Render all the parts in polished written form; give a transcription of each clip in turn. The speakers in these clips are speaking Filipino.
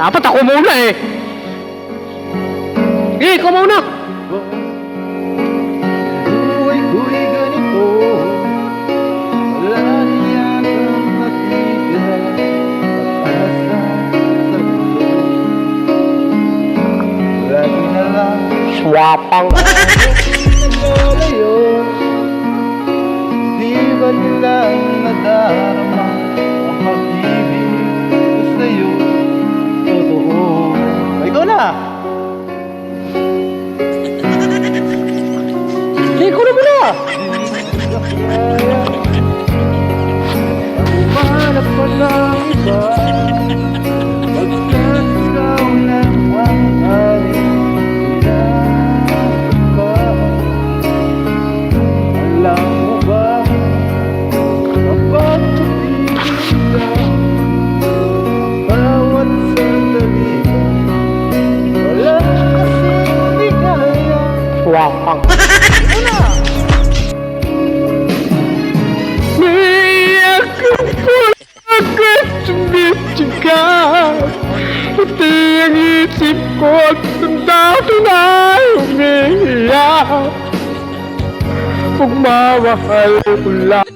Dapat ako muna eh. Eh, ikaw muna. Buhay ko'y ganito, wala niyang natitirang pag-asa sa mundo. Lagi na lang Swapang. nagkalayo, di ba nilang nadarama ang pag-ibig ko sa'yo? Totoo. Ikaw na! Hindi ko na muna. Umanap pa ng iba, pagkat ikaw lang ang aking pinapa. Alam mo ba, kapag tumitig ka, bawat sandali ka, wala kasing di kaya. Swapang. Pati ang isip ko at dati na umiiyak. Pagmamahal ko lang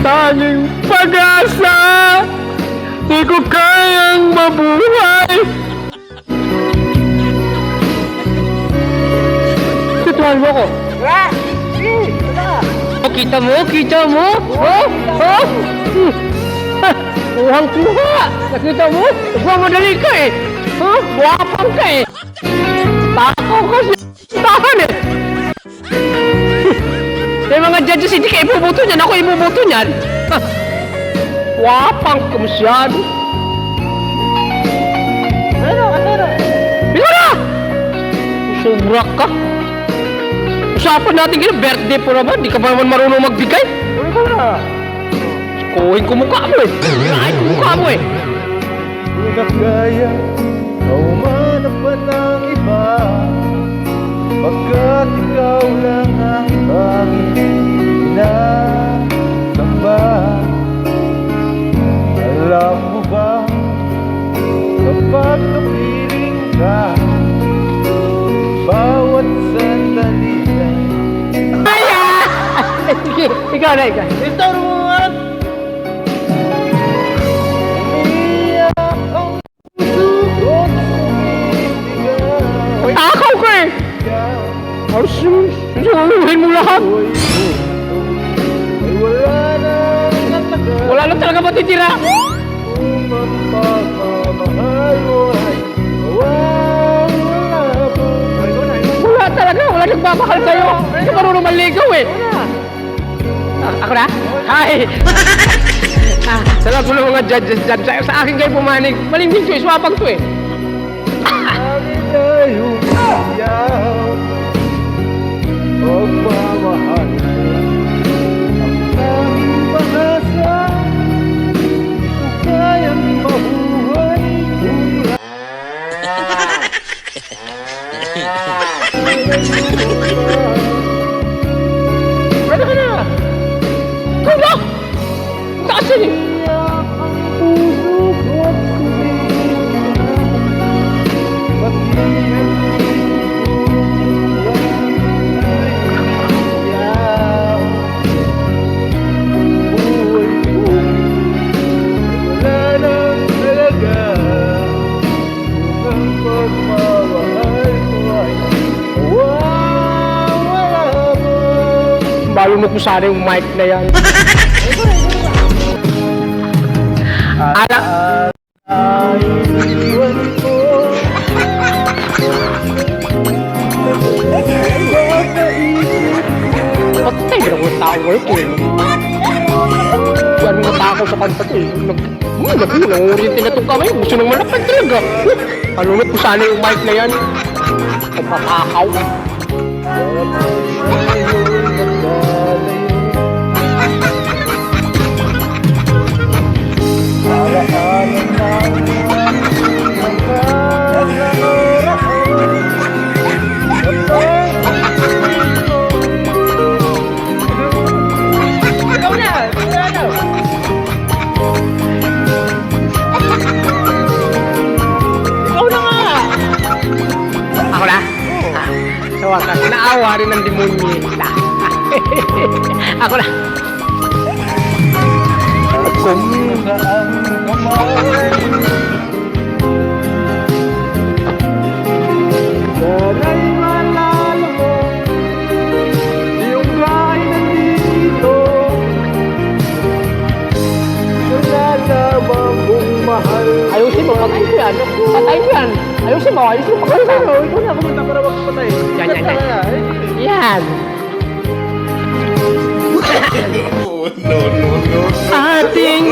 tanging pag-asa. Di ko kayang mabuhay. Tutuhan mo ko. Oh, kita mo? Kita mo? Oh? Oh? Kuhang-kuha! Nakita mo? Nagmamadali ka eh! Ha? Wapang ka eh! Takaw ka sa tahan eh! May mga judges hindi ka ibubuto niyan! Ako ibubuto niyan! Ha? Wapang ka masyado! Ano? Bino na! Sobra ka! Usapan natin ganyan, birthday po naman! Di ka ba naman marunong magbigay? Ikaw na! Kuhin ko mukha mo eh! Kuhin ko mukha mo eh! Kung nakaya, umanap pa ng iba, pagkat ikaw lang ang tanging sinasamba. Alam mo ba, kapag napiling ka, bawat sandali ka. Aya! Sige, ikaw na ikaw! Ito naman! Takaw ka eh! Susuhin mo lahat! Wala na talaga matitira! Wala talaga! Wala nagmamahal sa'yo! Hindi ka marunong maligaw eh! Ako na? Hi! Sa lahat mo ng mga judges dyan, sa akin kayo pumanig, maliming to eh, swapang to eh! Pagmamahal ang tanging pag-asa, kung kayang mabuhay kung Pwede ka na! Ikaw na! Taas yun eh! ang puso ko't Balunod mo sana yung mic na yan. Ala! ay iwan ko. Patay, hindi ako tower ko eh. Yan mga tao sa kanta to eh. Nangurintin na itong kamay. Gusto nang malapad talaga. Balunod mo sana yung mic na yan. Pagpapakaw. kung saan ka man. Sana'y maalala mo, yung bahay nandito. Wala lamang kung mahal. ayusin mo, patayin ko yan. Patayin ko yan. Ayusin mo, patayin mo. Ikaw na kumanta para magpatay. Yan, yan, yan. Kanta ka na. Yan. Oh, no, no, no. Ating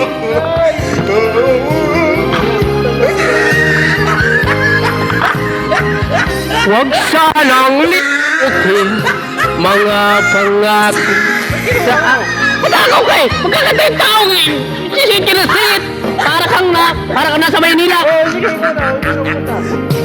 huwag sanang limutin mga pangako sa... Matakaw ka eh! Magkakanta yung taong sisit ka na sisit! Para kang nasa Maynila! Oh, sige ka na. Huwag ka na.